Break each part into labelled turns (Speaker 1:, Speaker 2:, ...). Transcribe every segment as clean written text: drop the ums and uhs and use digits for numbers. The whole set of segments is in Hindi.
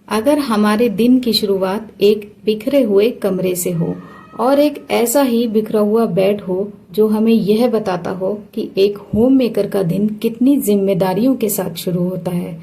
Speaker 1: अगर हमारे दिन की शुरुआत एक बिखरे हुए कमरे से हो और एक ऐसा ही बिखरा हुआ बेड हो जो हमें यह बताता हो कि एक होम मेकर का दिन कितनी जिम्मेदारियों के साथ शुरू होता है।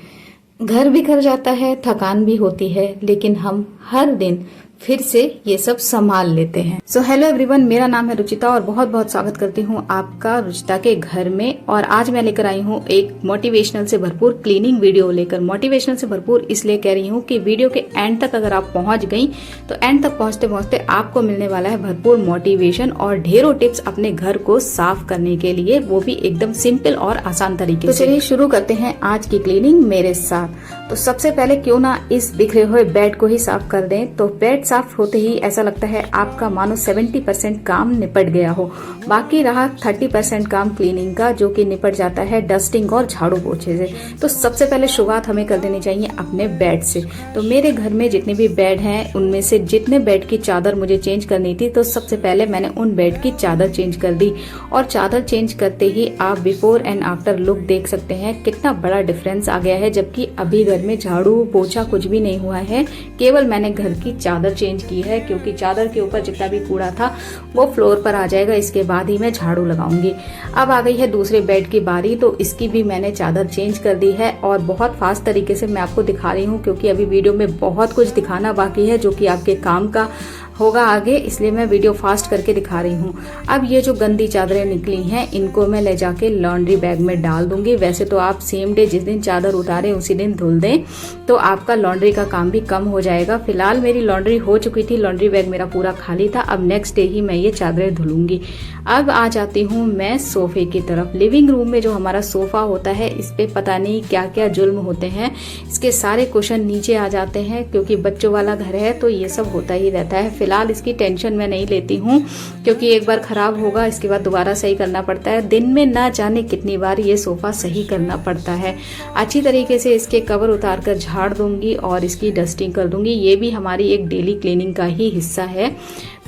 Speaker 1: घर बिखर जाता है, थकान भी होती है, लेकिन हम हर दिन फिर से ये सब संभाल लेते हैं। सो हेलो एवरीवन, मेरा नाम है रुचिता और बहुत बहुत स्वागत करती हूँ आपका रुचिता के घर में। और आज मैं लेकर आई हूँ एक मोटिवेशनल से भरपूर क्लीनिंग वीडियो लेकर। मोटिवेशनल से भरपूर इसलिए कह रही हूँ कि वीडियो के एंड तक अगर आप पहुंच गई तो एंड तक पहुंचते पहुंचते आपको मिलने वाला है भरपूर मोटिवेशन और ढेरों टिप्स अपने घर को साफ करने के लिए, वो भी एकदम सिंपल और आसान तरीके से। तो चलिए शुरू करते हैं आज की क्लीनिंग मेरे साथ। तो सबसे पहले क्यों ना इस बिखरे हुए बेड को ही साफ कर दें। तो बेड साफ होते ही ऐसा लगता है आपका मानो 70% काम निपट गया हो, बाकी रहा 30% काम क्लीनिंग का, जो कि निपट जाता है डस्टिंग और झाड़ू पोछे से। तो सबसे पहले शुरुआत हमें कर देनी चाहिए अपने बेड से। तो मेरे घर में जितने भी बेड हैं उनमें से जितने बेड की चादर मुझे चेंज करनी थी, तो सबसे पहले मैंने उन बेड की चादर चेंज कर दी। और चादर चेंज करते ही आप बिफोर एंड आफ्टर लुक देख सकते हैं कितना बड़ा डिफरेंस आ गया है। जबकि अभी घर में झाड़ू पोछा कुछ भी नहीं हुआ है, केवल मैंने घर की चादर चेंज की है, क्योंकि चादर के ऊपर जितना भी कूड़ा था वो फ्लोर पर आ जाएगा, इसके बाद ही मैं झाड़ू लगाऊंगी। अब आ गई है दूसरे बेड की बारी, तो इसकी भी मैंने चादर चेंज कर दी है और बहुत फास्ट तरीके से मैं आपको दिखा रही हूँ, क्योंकि अभी वीडियो में बहुत कुछ दिखाना बाकी है जो कि आपके काम का होगा आगे, इसलिए मैं वीडियो फास्ट करके दिखा रही हूँ। अब ये जो गंदी चादरें निकली हैं इनको मैं ले जाके लॉन्ड्री बैग में डाल दूंगी। वैसे तो आप सेम डे जिस दिन चादर उतारें उसी दिन धुल दें तो आपका लॉन्ड्री का काम भी कम हो जाएगा। फिलहाल मेरी लॉन्ड्री हो चुकी थी, लॉन्ड्री बैग मेरा पूरा खाली था। अब नेक्स्ट डे ही मैं ये चादरें धुलूंगी। अब आ जाती हूँ मैं सोफे की तरफ। लिविंग रूम में जो हमारा सोफा होता है इस पे पता नहीं क्या क्या जुल्म होते हैं, इसके सारे कुशन नीचे आ जाते हैं, क्योंकि बच्चों वाला घर है तो ये सब होता ही रहता है। फिलहाल इसकी टेंशन मैं नहीं लेती हूँ, क्योंकि एक बार खराब होगा इसके बाद दोबारा सही करना पड़ता है। दिन में ना जाने कितनी बार ये सोफा सही करना पड़ता है। अच्छी तरीके से इसके कवर उतार कर झाड़ दूंगी और इसकी डस्टिंग कर दूंगी। ये भी हमारी एक डेली क्लीनिंग का ही हिस्सा है।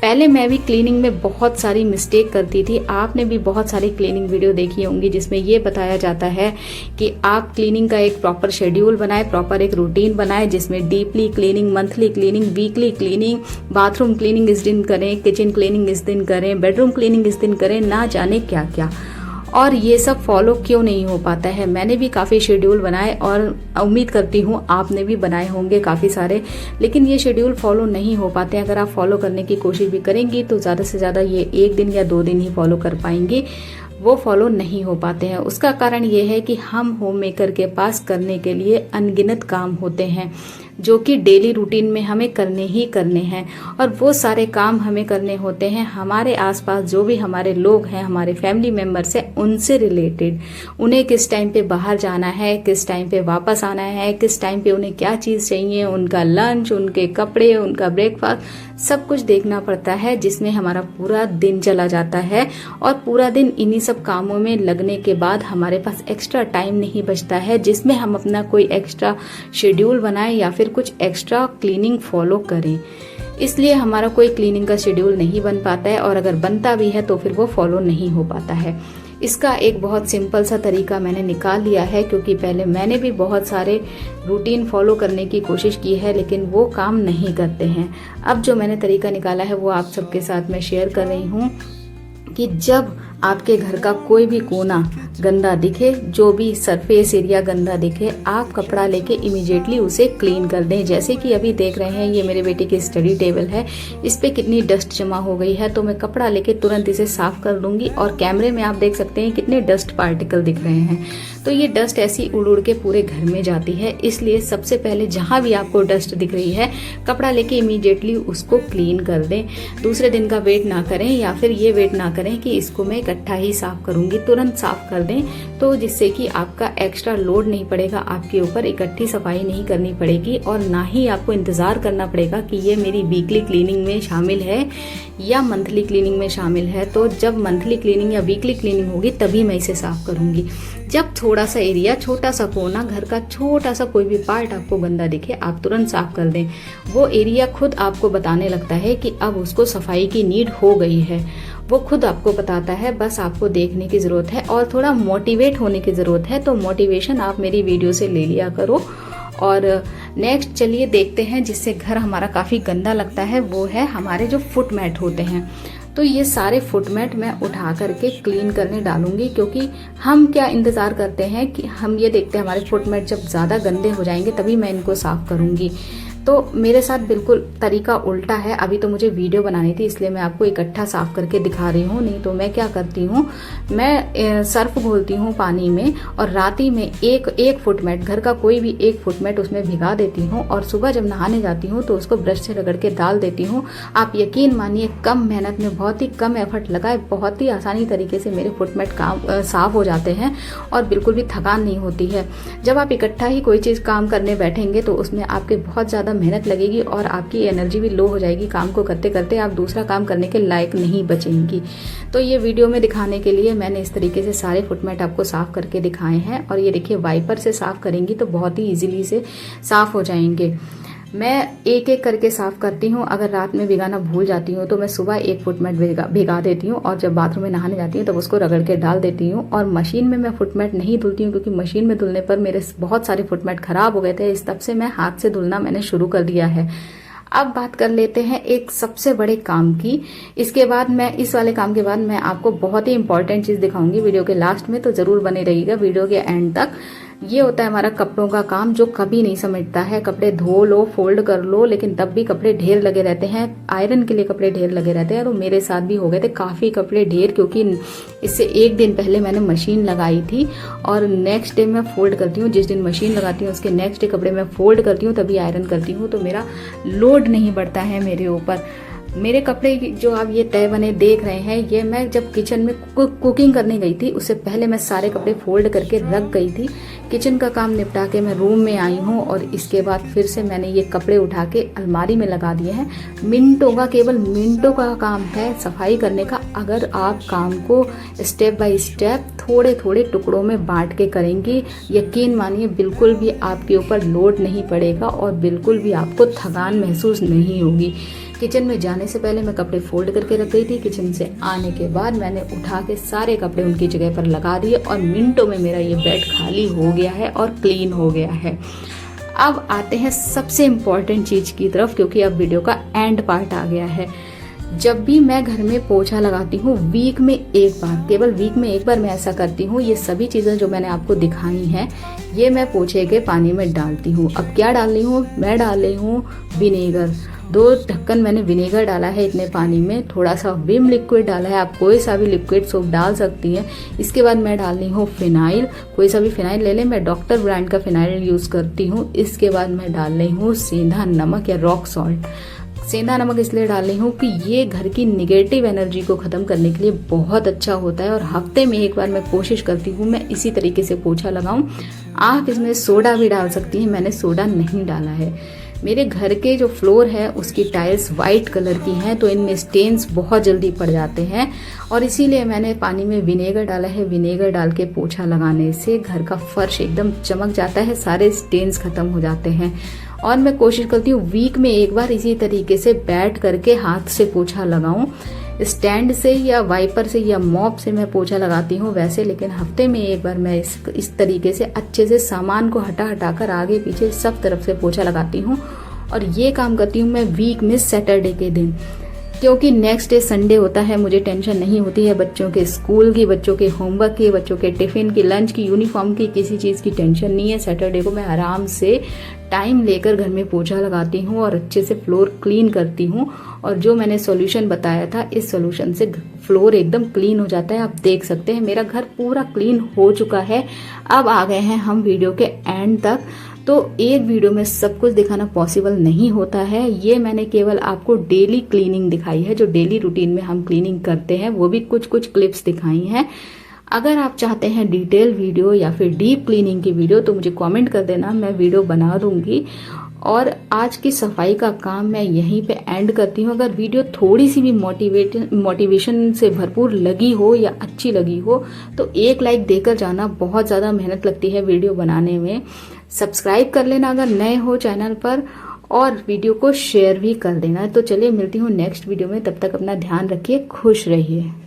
Speaker 1: पहले मैं भी क्लीनिंग में बहुत सारी मिस्टेक करती थी। आपने भी बहुत सारी क्लीनिंग वीडियो देखी होंगी जिसमें ये बताया जाता है कि आप क्लीनिंग का एक प्रॉपर शेड्यूल बनाएं, प्रॉपर एक रूटीन बनाएं, जिसमें deeply cleaning, monthly cleaning, weekly cleaning, bathroom cleaning इस दिन करें, किचन क्लीनिंग इस दिन करें, बेडरूम क्लीनिंग इस दिन करें, ना जाने क्या क्या। और ये सब फॉलो क्यों नहीं हो पाता है। मैंने भी काफ़ी शेड्यूल बनाए और उम्मीद करती हूँ आपने भी बनाए होंगे काफ़ी सारे, लेकिन ये शेड्यूल फॉलो नहीं हो पाते हैं। अगर आप फॉलो करने की कोशिश भी करेंगी तो ज़्यादा से ज़्यादा ये 1 दिन या 2 दिन ही फॉलो कर पाएंगी, वो फॉलो नहीं हो पाते हैं। उसका कारण ये है कि हम होम मेकर के पास करने के लिए अनगिनत काम होते हैं जो कि डेली रूटीन में हमें करने ही करने हैं। और वो सारे काम हमें करने होते हैं हमारे आसपास जो भी हमारे लोग हैं, हमारे फैमिली मेंबर्स हैं, उनसे रिलेटेड। उन्हें किस टाइम पे बाहर जाना है, किस टाइम पे वापस आना है, किस टाइम पे उन्हें क्या चीज़ चाहिए, उनका लंच, उनके कपड़े, उनका ब्रेकफास्ट, सब कुछ देखना पड़ता है, जिसमें हमारा पूरा दिन चला जाता है। और पूरा दिन इन्हीं सब कामों में लगने के बाद हमारे पास एक्स्ट्रा टाइम नहीं बचता है जिसमें हम अपना कोई एक्स्ट्रा शेड्यूल बनाएं या फिर कुछ एक्स्ट्रा क्लीनिंग फॉलो करें। इसलिए हमारा कोई क्लीनिंग का शेड्यूल नहीं बन पाता है, और अगर बनता भी है तो फिर वो फॉलो नहीं हो पाता है। इसका एक बहुत सिंपल सा तरीका मैंने निकाल लिया है, क्योंकि पहले मैंने भी बहुत सारे रूटीन फॉलो करने की कोशिश की है लेकिन वो काम नहीं करते हैं। अब जो मैंने तरीका निकाला है वो आप सबके साथ मैं शेयर कर रही हूँ कि जब आपके घर का कोई भी कोना गंदा दिखे, जो भी सरफेस एरिया गंदा दिखे, आप कपड़ा लेके इमीडिएटली उसे क्लीन कर दें। जैसे कि अभी देख रहे हैं ये मेरे बेटे की स्टडी टेबल है, इस पे कितनी डस्ट जमा हो गई है, तो मैं कपड़ा लेके तुरंत इसे साफ कर दूंगी। और कैमरे में आप देख सकते हैं कितने डस्ट पार्टिकल दिख रहे हैं। तो ये डस्ट ऐसी उड़ उड़ के पूरे घर में जाती है, इसलिए सबसे पहले जहां भी आपको डस्ट दिख रही है कपड़ा लेके इमीडिएटली उसको क्लीन कर दें। दूसरे दिन का वेट ना करें, या फिर ये वेट ना करें कि इसको मैं इकट्ठा ही साफ करूंगी, तुरंत साफ कर दें, तो जिससे कि आपका एक्स्ट्रा लोड नहीं पड़ेगा आपके ऊपर, इकट्ठी सफाई नहीं करनी पड़ेगी, और ना ही आपको इंतजार करना पड़ेगा कि ये मेरी वीकली क्लीनिंग में शामिल है या मंथली क्लीनिंग में शामिल है। तो जब मंथली क्लीनिंग या वीकली क्लीनिंग होगी तभी मैं इसे साफ करूंगी। जब थोड़ा सा एरिया, छोटा सा कोना, घर का छोटा सा कोई भी पार्ट आपको गंदा दिखे, आप तुरंत साफ कर दें। वो एरिया खुद आपको बताने लगता है कि अब उसको सफाई की नीड हो गई है। वो खुद आपको बताता है, बस आपको देखने की जरूरत है और थोड़ा मोटिवेट होने की जरूरत है। तो मोटिवेशन आप मेरी वीडियो से ले लिया करो और नेक्स्ट चलिए देखते हैं जिससे घर हमारा काफ़ी गंदा लगता है, वो है हमारे जो फुट मैट होते हैं। तो ये सारे फुट मैट मैं उठा करके क्लीन करने डालूंगी, क्योंकि हम क्या इंतज़ार करते हैं कि हम ये देखते हैं हमारे फुट मैट जब ज़्यादा गंदे हो जाएंगे तभी मैं इनको साफ़ करूंगी। तो मेरे साथ बिल्कुल तरीका उल्टा है। अभी तो मुझे वीडियो बनानी थी इसलिए मैं आपको इकट्ठा साफ करके दिखा रही हूँ, नहीं तो मैं क्या करती हूँ, मैं सर्फ घोलती हूँ पानी में और राती में एक फुट मैट, घर का कोई भी एक फुट मैट उसमें भिगा देती हूँ और सुबह जब नहाने जाती हूँ तो उसको ब्रश से रगड़ के डाल देती हूँ। आप यकीन मानिए कम मेहनत में, बहुत ही कम एफर्ट लगाए, बहुत ही आसानी तरीके से मेरे फुट मैट साफ हो जाते हैं और बिल्कुल भी थकान नहीं होती है। जब आप इकट्ठा ही कोई चीज़ काम करने बैठेंगे तो उसमें आपके बहुत ज़्यादा मेहनत लगेगी और आपकी एनर्जी भी लो हो जाएगी। काम को करते करते आप दूसरा काम करने के लायक नहीं बचेंगी। तो ये वीडियो में दिखाने के लिए मैंने इस तरीके से सारे फुटमेट आपको साफ करके दिखाए हैं। और ये देखिए वाइपर से साफ करेंगी तो बहुत ही इजीली से साफ हो जाएंगे। मैं एक एक करके साफ करती हूँ। अगर रात में भिगाना भूल जाती हूँ तो मैं सुबह एक फुटमेट भिगा देती हूँ और जब बाथरूम में नहाने जाती हूँ तब उसको रगड़ के डाल देती हूँ। और मशीन में मैं फुटमेट नहीं धुलती हूँ क्योंकि मशीन में धुलने पर मेरे बहुत सारे फुटमेट खराब हो गए थे। इस तब से मैं हाथ से धुलना मैंने शुरू कर दिया है। अब बात कर लेते हैं एक सबसे बड़े काम की। इसके बाद मैं इस वाले काम के बाद मैं आपको बहुत ही इंपॉर्टेंट चीज दिखाऊंगी वीडियो के लास्ट में, तो जरूर बने रहिएगा वीडियो के एंड तक। ये होता है हमारा कपड़ों का काम जो कभी नहीं समझता है। कपड़े धो लो, फोल्ड कर लो, लेकिन तब भी कपड़े ढेर लगे रहते हैं। आयरन के लिए कपड़े ढेर लगे रहते हैं और मेरे साथ भी हो गए थे काफ़ी कपड़े ढेर, क्योंकि इससे एक दिन पहले मैंने मशीन लगाई थी और नेक्स्ट डे मैं फोल्ड करती हूँ। जिस दिन मशीन लगाती हूँ उसके नेक्स्ट डे कपड़े मैं फोल्ड करती हूँ, तभी आयरन करती हूँ, तो मेरा लोड नहीं बढ़ता है मेरे ऊपर। मेरे कपड़े जो आप ये तय बने देख रहे हैं, ये मैं जब किचन में कुकिंग करने गई थी उससे पहले मैं सारे कपड़े फोल्ड करके रख गई थी। किचन का काम निपटा के मैं रूम में आई हूँ और इसके बाद फिर से मैंने ये कपड़े उठा के अलमारी में लगा दिए हैं। मिनटों का, केवल मिनटों का काम है सफाई करने का। अगर आप काम को स्टेप बाय स्टेप थोड़े थोड़े टुकड़ों में बांट के करेंगी, यकीन मानिए बिल्कुल भी आपके ऊपर लोड नहीं पड़ेगा और बिल्कुल भी आपको थकान महसूस नहीं होगी। किचन में जाने से पहले मैं कपड़े फोल्ड करके रख गई थी। किचन से आने के बाद मैंने उठा के सारे कपड़े उनकी जगह पर लगा दिए और मिनटों में मेरा ये बेड खाली हो गया है और क्लीन हो गया है। अब आते हैं सबसे इम्पोर्टेंट चीज की तरफ, क्योंकि अब वीडियो का एंड पार्ट आ गया है। जब भी मैं घर में पोछा लगाती हूँ वीक में एक बार, केवल वीक में एक बार मैं ऐसा करती हूँ। ये सभी चीज़ें जो मैंने आपको दिखाई हैं ये मैं पोछे के पानी में डालती हूँ। अब क्या डाल रही हूँ, मैं डाल रही हूँ विनेगर। 2 ढक्कन मैंने विनेगर डाला है इतने पानी में। थोड़ा सा विम लिक्विड डाला है, आप कोई सा भी लिक्विड सोप डाल सकती हैं। इसके बाद मैं डाल रही हूँ फिनाइल, कोई सा भी फिनाइल ले लें, मैं डॉक्टर ब्रांड का फिनाइल यूज़ करती हूँ। इसके बाद मैं डाल रही हूँ सेंधा नमक या रॉक सॉल्ट। सेंधा नमक इसलिए डाल रही हूँ कि ये घर की निगेटिव एनर्जी को ख़त्म करने के लिए बहुत अच्छा होता है और हफ्ते में एक बार मैं कोशिश करती हूँ मैं इसी तरीके से पोछा लगाऊँ। आप इसमें सोडा भी डाल सकती हैं, मैंने सोडा नहीं डाला है। मेरे घर के जो फ्लोर है उसकी टाइल्स वाइट कलर की हैं, तो इनमें स्टेन्स बहुत जल्दी पड़ जाते हैं और इसीलिए मैंने पानी में विनेगर डाला है। विनेगर डाल के पोछा लगाने से घर का फर्श एकदम चमक जाता है, सारे स्टेन्स खत्म हो जाते हैं। और मैं कोशिश करती हूँ वीक में एक बार इसी तरीके से बैठ करके हाथ से पोछा लगाऊं। स्टैंड से या वाइपर से या मॉप से मैं पोछा लगाती हूँ वैसे, लेकिन हफ्ते में एक बार मैं इस तरीके से अच्छे से सामान को हटा कर आगे पीछे सब तरफ से पोछा लगाती हूँ। और ये काम करती हूँ मैं वीक में सैटरडे के दिन, क्योंकि नेक्स्ट डे संडे होता है, मुझे टेंशन नहीं होती है बच्चों के स्कूल की, बच्चों के होमवर्क की, बच्चों के टिफिन की, लंच की, यूनिफॉर्म की, किसी चीज़ की टेंशन नहीं है। सैटरडे को मैं आराम से टाइम लेकर घर में पोछा लगाती हूँ और अच्छे से फ्लोर क्लीन करती हूँ। और जो मैंने सॉल्यूशन बताया था, इस सॉल्यूशन से फ्लोर एकदम क्लीन हो जाता है। आप देख सकते हैं मेरा घर पूरा क्लीन हो चुका है। अब आ गए हैं हम वीडियो के एंड तक। तो एक वीडियो में सब कुछ दिखाना पॉसिबल नहीं होता है। ये मैंने केवल आपको डेली क्लीनिंग दिखाई है, जो डेली रूटीन में हम क्लीनिंग करते हैं, वो भी कुछ कुछ क्लिप्स दिखाई हैं। अगर आप चाहते हैं डिटेल वीडियो या फिर डीप क्लीनिंग की वीडियो तो मुझे कमेंट कर देना, मैं वीडियो बना दूंगी। और आज की सफाई का काम मैं यहीं पे एंड करती हूँ। अगर वीडियो थोड़ी सी भी मोटिवेशन से भरपूर लगी हो या अच्छी लगी हो तो एक लाइक देकर जाना। बहुत ज़्यादा मेहनत लगती है वीडियो बनाने में। सब्सक्राइब कर लेना अगर नए हो चैनल पर, और वीडियो को शेयर भी कर देना। तो चलिए मिलती हूँ नेक्स्ट वीडियो में, तब तक अपना ध्यान रखिए, खुश रहिए।